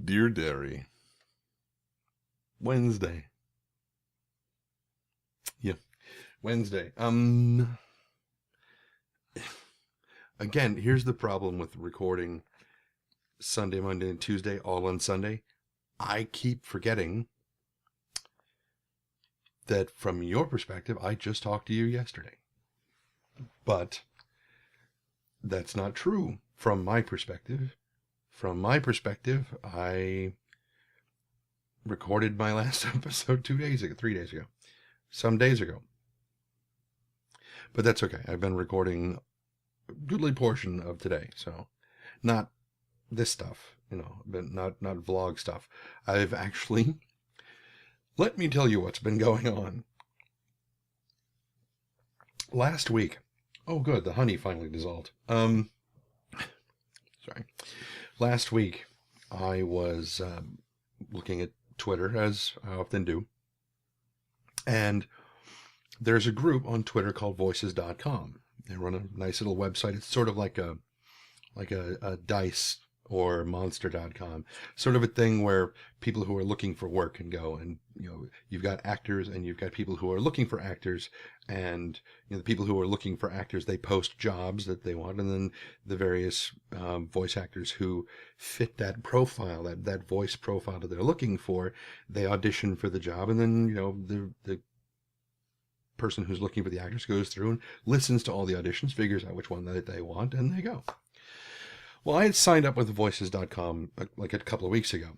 Dear Derry, Wednesday. Yeah, Wednesday. Again, here's the problem with recording Sunday, Monday, and Tuesday all on Sunday. I keep forgetting that from your perspective, I just talked to you yesterday. But that's not true from my perspective. From my perspective, I recorded my last episode 2 days ago, 3 days ago, some days ago. But that's okay. I've been recording a goodly portion of today, so not this stuff, but not vlog stuff. I've actually, let me tell you what's been going on. Last week, oh good, the honey finally dissolved. Sorry. Last week, I was looking at Twitter, as I often do, and there's a group on Twitter called voices.com. They run a nice little website. It's sort of like a Dice or monster.com, sort of a thing where people who are looking for work can go, and you've got actors and you've got people who are looking for actors, and the people who are looking for actors, they post jobs that they want, and then the various voice actors who fit that profile, that voice profile that they're looking for, they audition for the job, and then the person who's looking for the actors goes through and listens to all the auditions, figures out which one that they want, and they go. Well, I had signed up with voices.com like a couple of weeks ago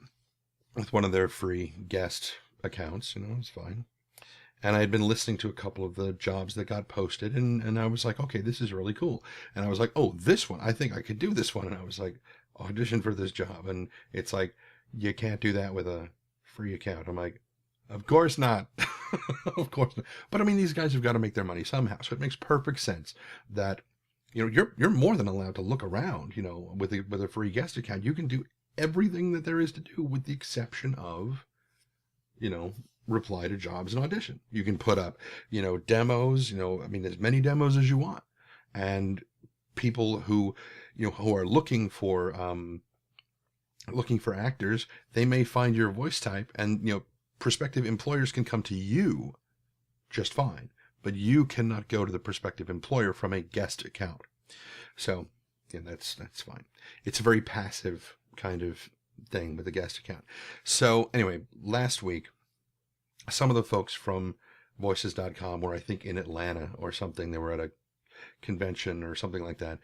with one of their free guest accounts. It's fine. And I had been listening to a couple of the jobs that got posted, and I was like, okay, this is really cool. And I was like, oh, this one, I think I could do this one. And I was like, audition for this job. And it's like, you can't do that with a free account. I'm like, of course not. Of course not. But I mean, these guys have got to make their money somehow. So it makes perfect sense that you're more than allowed to look around, with a free guest account. You can do everything that there is to do with the exception of, reply to jobs and audition. You can put up, demos, as many demos as you want. And people who are looking for actors, they may find your voice type, and, prospective employers can come to you just fine. But you cannot go to the prospective employer from a guest account. So, yeah, that's fine. It's a very passive kind of thing with a guest account. So, anyway, last week, some of the folks from voices.com were, I think, in Atlanta or something. They were at a convention or something like that.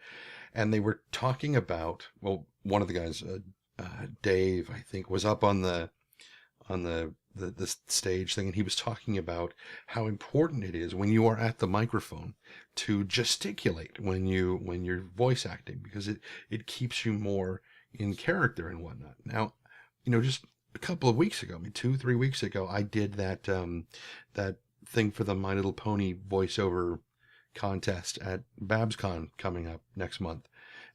And they were talking about, well, one of the guys, Dave, I think, was up on the stage thing, and he was talking about how important it is when you are at the microphone to gesticulate when you're voice acting, because it keeps you more in character and whatnot. Now, just a couple of weeks ago, 2-3 weeks ago, I did that thing for the My Little Pony voiceover contest at BabsCon coming up next month,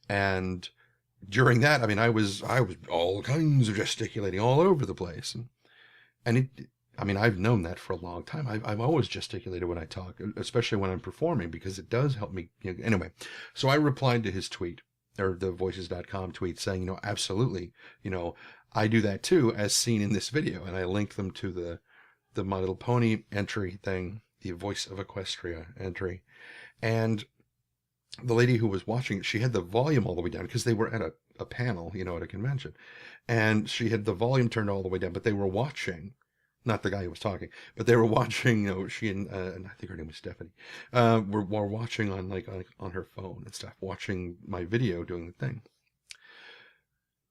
and during that, I was all kinds of gesticulating all over the place. And I've known that for a long time. I've always gesticulated when I talk, especially when I'm performing, because it does help me. Anyway, so I replied to his tweet, or the voices.com tweet, saying, absolutely, I do that too, as seen in this video. And I linked them to the My Little Pony entry thing, the Voice of Equestria entry. And the lady who was watching it, she had the volume all the way down, because they were at a panel, at a convention. And she had the volume turned all the way down, but they were watching, not the guy who was talking, but they were watching, she and I think her name was Stephanie, were watching on her phone and stuff, watching my video doing the thing.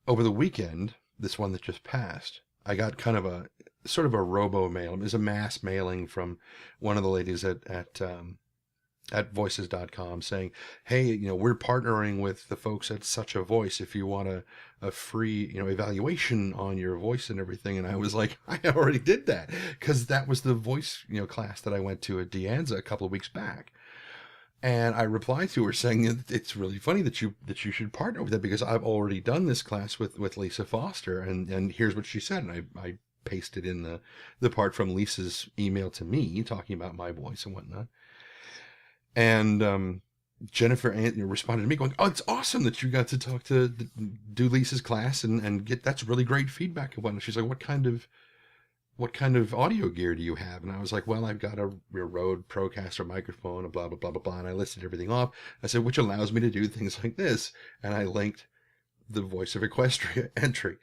Over the weekend, this one that just passed, I got kind of a sort of a robo mail. It was a mass mailing from one of the ladies at voices.com saying, hey, we're partnering with the folks at Such a Voice if you want a free, evaluation on your voice and everything. And I was like, I already did that, because that was the voice, class that I went to at De Anza a couple of weeks back. And I replied to her saying, it's really funny that you should partner with that, because I've already done this class with Lisa Foster. And here's what she said. And I pasted in the part from Lisa's email to me talking about my voice and whatnot. And Jennifer responded to me going, "Oh, it's awesome that you got to do Lisa's class and get that's really great feedback and whatnot." She's like, what kind of audio gear do you have? And I was like, well, I've got a Rode Procaster microphone, and blah blah blah blah blah. And I listed everything off. I said, which allows me to do things like this, and I linked the Voice of Equestria entry.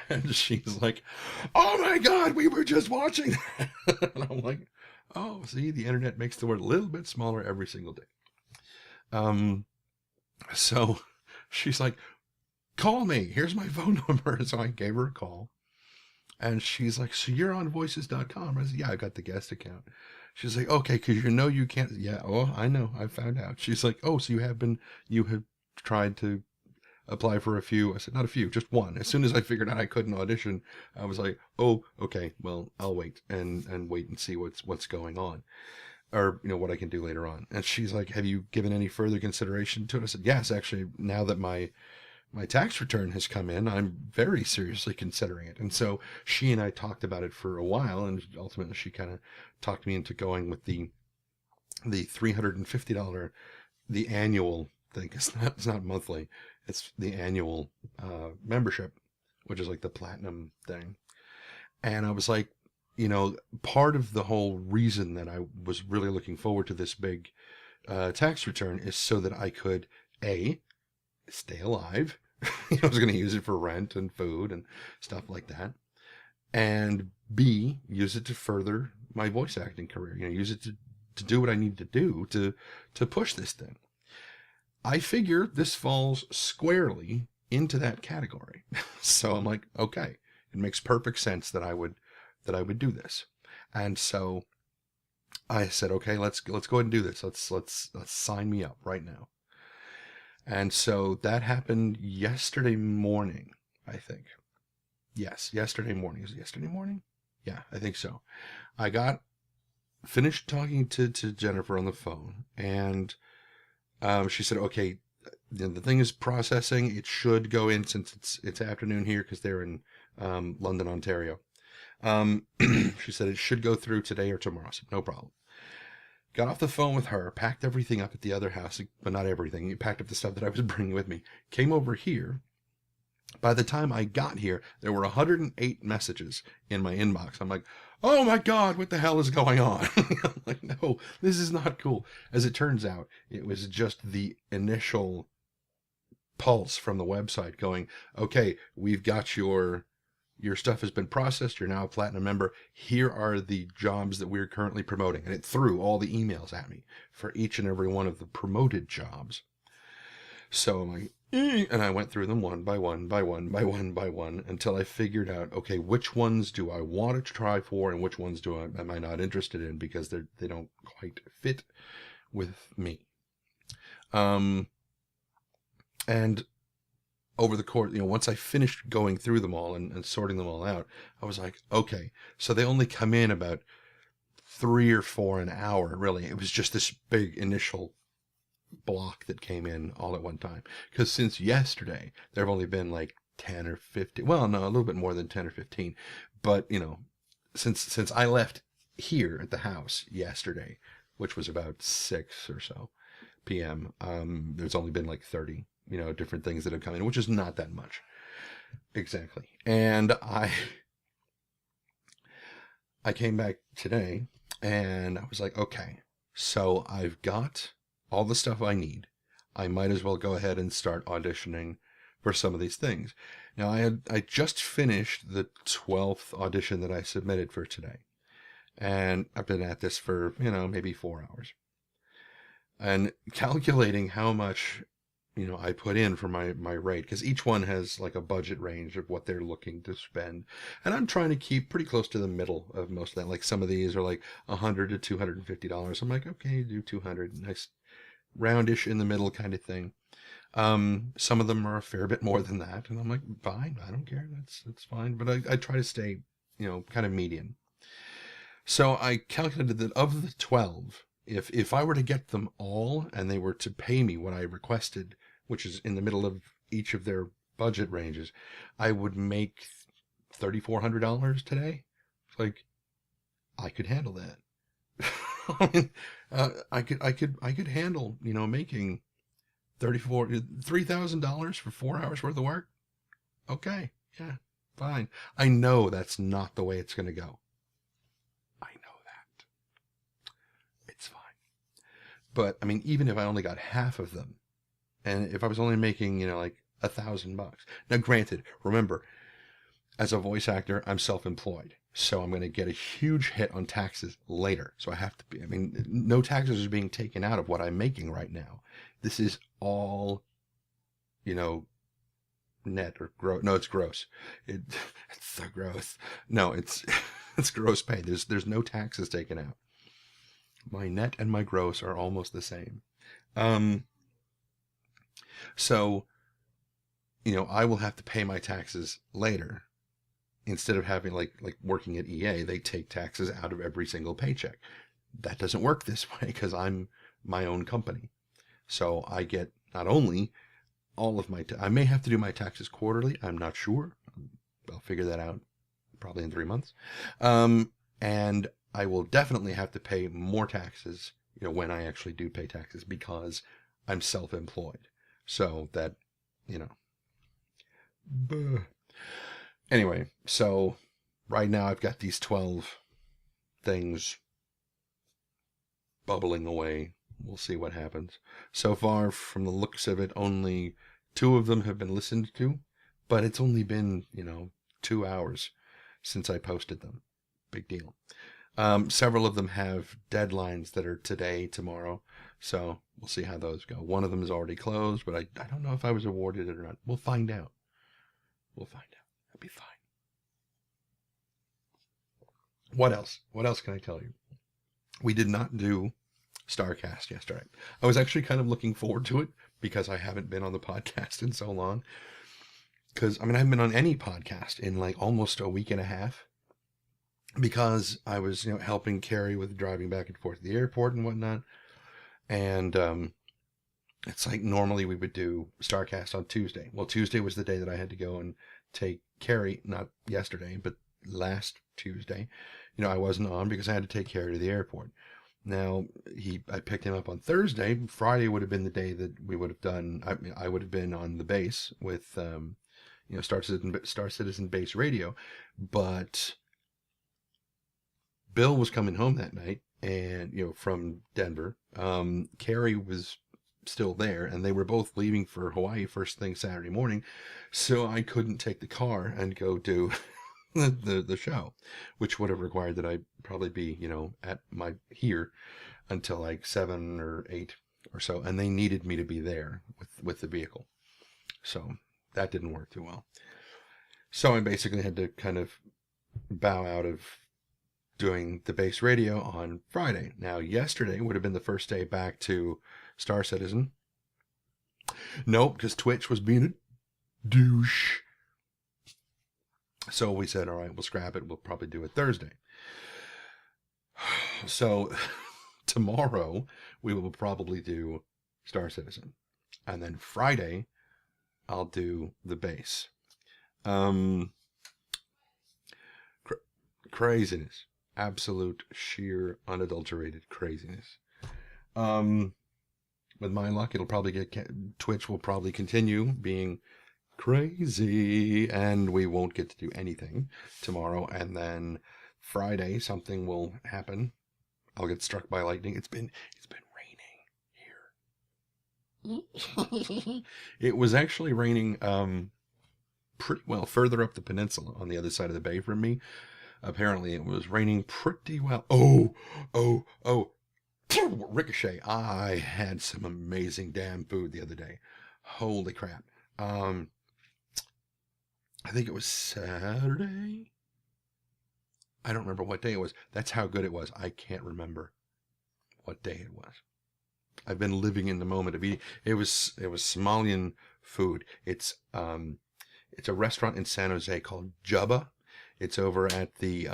And she's like, "Oh my God, we were just watching that." And I'm like, "Oh, see, the internet makes the world a little bit smaller every single day." So she's like, "Call me. Here's my phone number." So I gave her a call, and she's like, "So you're on voices.com?" I said, "Yeah, I got the guest account." She's like, "Okay, because you can't." Yeah, oh, I know. I found out. She's like, "Oh, so you have tried to apply for a few?" I said, "Not a few, just one." As soon as I figured out I couldn't audition, I was like, "Oh, okay, well, I'll wait and wait and see what's going on, or what I can do later on." And she's like, "Have you given any further consideration to it?" I said, "Yes, actually, now that my tax return has come in, I'm very seriously considering it." And so she and I talked about it for a while, and ultimately she kind of talked me into going with the $350, the annual thing. It's not monthly. It's the annual membership, which is like the platinum thing. And I was like, part of the whole reason that I was really looking forward to this big tax return is so that I could, A, stay alive. I was going to use it for rent and food and stuff like that. And B, use it to further my voice acting career. Use it to do what I need to do to push this thing. I figure this falls squarely into that category. So I'm like, okay, it makes perfect sense that I would do this. And so I said, okay, let's go ahead and do this. Let's sign me up right now. And so that happened yesterday morning, I think. Yes, yesterday morning. Is it yesterday morning? Yeah, I think so. I got finished talking to Jennifer on the phone, and she said, "Okay, the thing is processing. It should go in since it's afternoon here because they're in London, Ontario." She said it should go through today or tomorrow. I said, "No problem." Got off the phone with her, packed everything up at the other house, but not everything. Packed up the stuff that I was bringing with me. Came over here. By the time I got here, there were 108 messages in my inbox. I'm like, "Oh my God, what the hell is going on?" I'm like, "No, this is not cool." As it turns out, it was just the initial pulse from the website going, "Okay, we've got your stuff has been processed. You're now a platinum member. Here are the jobs that we're currently promoting." And it threw all the emails at me for each and every one of the promoted jobs. So I'm like, and I went through them one by one by one by one by one until I figured out, okay, which ones do I want to try for and which ones am I not interested in because they don't quite fit with me. And over the course, once I finished going through them all and sorting them all out, I was like, okay, so they only come in about 3 or 4 an hour, really. It was just this big initial block that came in all at one time. Because since yesterday, there have only been like 10 or 15, well, no, a little bit more than 10 or 15. But, since I left here at the house yesterday, which was about 6 or so p.m., there's only been like 30 different things that have come in, which is not that much. Exactly. And I came back today and I was like, okay, so I've got all the stuff I need. I might as well go ahead and start auditioning for some of these things. Now I just finished the 12th audition that I submitted for today. And I've been at this for, maybe 4 hours. And calculating how much I put in for my rate, because each one has like a budget range of what they're looking to spend, and I'm trying to keep pretty close to the middle of most of that. Like some of these are like $100 to $250. I'm like, okay, do 200, nice roundish in the middle kind of thing. Some of them are a fair bit more than that, and I'm like, fine, I don't care, that's fine. But I try to stay, kind of median. So I calculated that of the 12, if I were to get them all and they were to pay me what I requested, which is in the middle of each of their budget ranges, I would make $3,400 today. Like, I could handle that. I mean, I could handle, making $3,000 for 4 hours worth of work. Okay, yeah, fine. I know that's not the way it's going to go. I know that. It's fine. But I mean, even if I only got half of them, and if I was only making, like $1,000. Now, granted, remember, as a voice actor, I'm self-employed. So I'm going to get a huge hit on taxes later. So I have to be, I mean, no taxes are being taken out of what I'm making right now. This is all, net or gross. No, it's gross. It's so gross. No, it's, it's gross pay. There's no taxes taken out. My net and my gross are almost the same. So, I will have to pay my taxes later. Instead of having like working at EA, they take taxes out of every single paycheck. That doesn't work this way because I'm my own company. So I get not only all of my, I may have to do my taxes quarterly. I'm not sure. I'll figure that out probably in 3 months. And I will definitely have to pay more taxes, when I actually do pay taxes because I'm self-employed. So that, Anyway, so right now I've got these 12 things bubbling away. We'll see what happens. So far, from the looks of it, only 2 of them have been listened to, but it's only been, 2 hours since I posted them. Big deal. Several of them have deadlines that are today, tomorrow, so we'll see how those go. One of them is already closed, but I don't know if I was awarded it or not. We'll find out. We'll find out. That'll be fine. What else? What else can I tell you? We did not do StarCast yesterday. I was actually kind of looking forward to it because I haven't been on the podcast in so long. Because, I haven't been on any podcast in like almost a week and a half. Because I was, helping Carrie with driving back and forth to the airport and whatnot. And it's like normally we would do StarCast on Tuesday. Well, Tuesday was the day that I had to go and take Carrie, not yesterday, but last Tuesday. I wasn't on because I had to take Carrie to the airport. Now, I picked him up on Thursday. Friday would have been the day that we would have done, I would have been on the base with, Star Citizen Base Radio. But Bill was coming home that night and, from Denver. Carrie was still there and they were both leaving for Hawaii first thing Saturday morning. So I couldn't take the car and go do the show, which would have required that I probably be, at my here until like 7 or 8 or so. And they needed me to be there with the vehicle. So that didn't work too well. So I basically had to kind of bow out of doing the base radio on Friday. Now, yesterday would have been the first day back to Star Citizen. Nope, because Twitch was being a douche. So we said, all right, we'll scrap it. We'll probably do it Thursday. So tomorrow we will probably do Star Citizen. And then Friday I'll do the base. Craziness. Absolute, sheer, unadulterated craziness. With my luck, it'll probably Twitch will probably continue being crazy, and we won't get to do anything tomorrow. And then Friday, something will happen. I'll get struck by lightning. It's been raining here. It was actually raining pretty well further up the peninsula on the other side of the bay from me. Apparently, it was raining pretty well. Oh. Ricochet. I had some amazing damn food the other day. Holy crap. I think it was Saturday. I don't remember what day it was. That's how good it was. I can't remember what day it was. I've been living in the moment of eating. It was Somalian food. It's a restaurant in San Jose called Jubba. It's over at the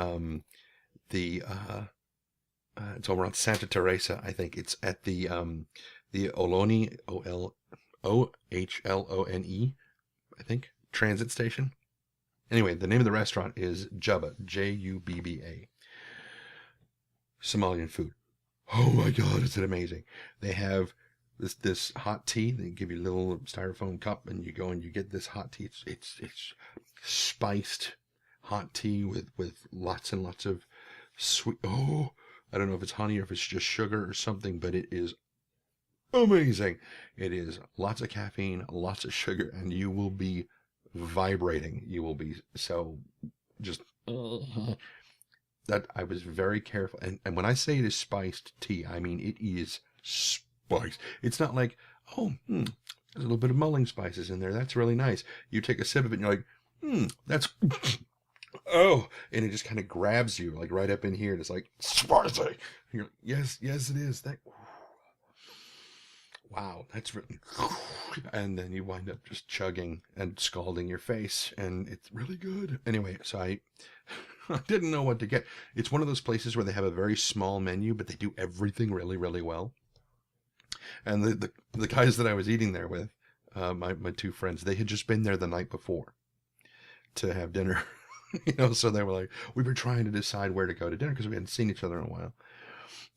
it's over on Santa Teresa, I think. It's at the Ohlone, Ohlone, I think, transit station. Anyway, the name of the restaurant is Jubba, Jubba. Somalian food. Oh my God, is it amazing? They have this hot tea. They give you a little styrofoam cup, and you go and you get this hot tea. It's spiced hot tea with lots and lots of sweet. Oh, I don't know if it's honey or if it's just sugar or something, but it is amazing. It is lots of caffeine, lots of sugar, and you will be vibrating. You will be so just that I was very careful. And when I say it is spiced tea, I mean it is spiced. It's not like, oh, there's a little bit of mulling spices in there. That's really nice. You take a sip of it and you're like, that's, oh, and it just kind of grabs you like right up in here. And it's like, spicy. And you're like, yes, yes, it is. That, wow, that's really, and then you wind up just chugging and scalding your face, and it's really good. Anyway, so I didn't know what to get. It's one of those places where they have a very small menu, but they do everything really, really well. And the guys that I was eating there with, my two friends, they had just been there the night before to have dinner. So they were like, we were trying to decide where to go to dinner because we hadn't seen each other in a while.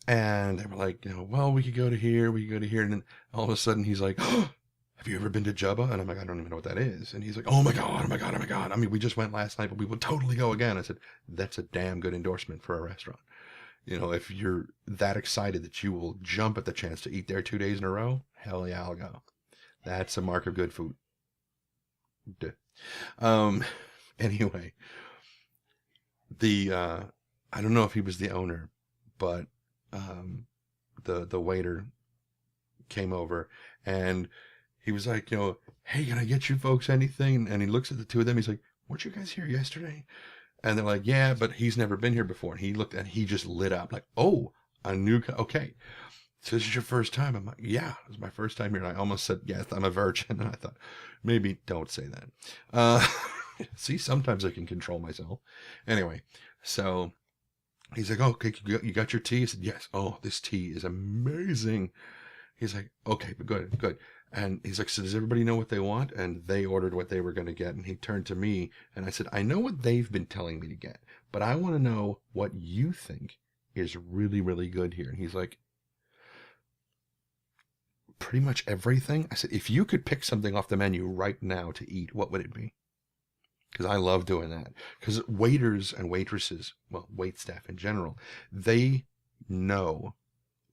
And they were like, well, we could go to here, we could go to here. And then all of a sudden he's like, oh, have you ever been to Jubba? And I'm like, I don't even know what that is. And he's like, oh my God, oh my God, oh my God. I mean, we just went last night, but we would totally go again. I said, that's a damn good endorsement for a restaurant. If you're that excited that you will jump at the chance to eat there 2 days in a row, hell yeah, I'll go. That's a mark of good food. Anyway, I don't know if he was the owner, but the waiter came over and he was like, hey, can I get you folks anything? And he looks at the two of them. He's like, weren't you guys here yesterday? And they're like, yeah, but he's never been here before. And he looked and he just lit up like, oh, a new, okay. So this is your first time? I'm like, yeah, it was my first time here. And I almost said, yes, I'm a virgin. And I thought, maybe don't say that. See, sometimes I can control myself. Anyway, so he's like, oh, okay, you got your tea? I said, yes. Oh, this tea is amazing. He's like, okay, good, good. And he's like, so does everybody know what they want? And they ordered what they were going to get. And he turned to me and I said, I know what they've been telling me to get, but I want to know what you think is really, really good here. And he's like, pretty much everything. I said, if you could pick something off the menu right now to eat, what would it be? Because I love doing that. Because waiters and waitresses, well, wait staff in general, they know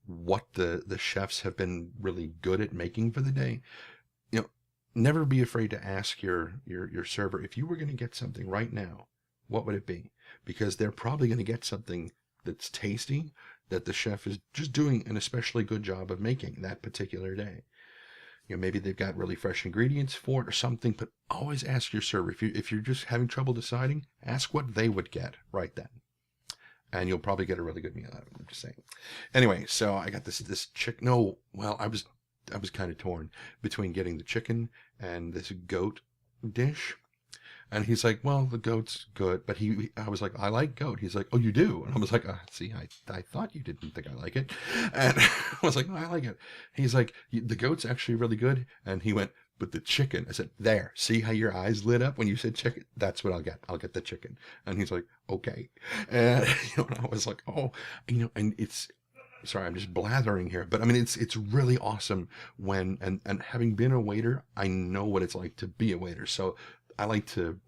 what the chefs have been really good at making for the day. Never be afraid to ask your server, if you were going to get something right now, what would it be? Because they're probably going to get something that's tasty, that the chef is just doing an especially good job of making that particular day. Maybe they've got really fresh ingredients for it or something, but always ask your server. If you're just having trouble deciding, ask what they would get right then. And you'll probably get a really good meal out of it. I'm just saying. Anyway, so I got this chicken. No, well, I was kind of torn between getting the chicken and this goat dish. And he's like, well, the goat's good, but I was like, I like goat. He's like, oh, you do? And I was like, see, I thought you didn't think I like it. And I was like, no, I like it. He's like, the goat's actually really good. And he went, but the chicken. I said, there, see how your eyes lit up when you said chicken? That's what I'll get. I'll get the chicken. And he's like, okay. And, and I was like, oh, and it's, sorry, I'm just blathering here, but I mean, it's really awesome when, and having been a waiter, I know what it's like to be a waiter. So I like to,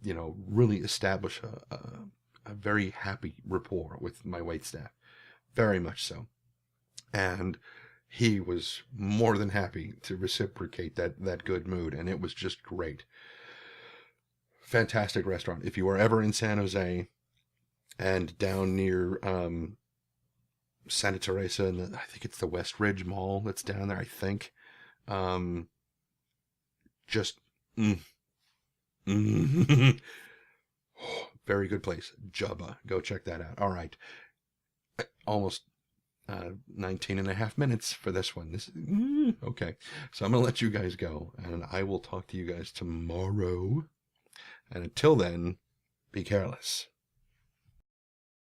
really establish a very happy rapport with my waitstaff, very much so. And he was more than happy to reciprocate that good mood, and it was just great. Fantastic restaurant. If you are ever in San Jose and down near Santa Teresa, and I think it's the West Ridge Mall that's down there, I think. Just very good place. Jubba. Go check that out. All right. Almost 19 and a half minutes for this one. Okay. So I'm going to let you guys go, and I will talk to you guys tomorrow. And until then, be careless.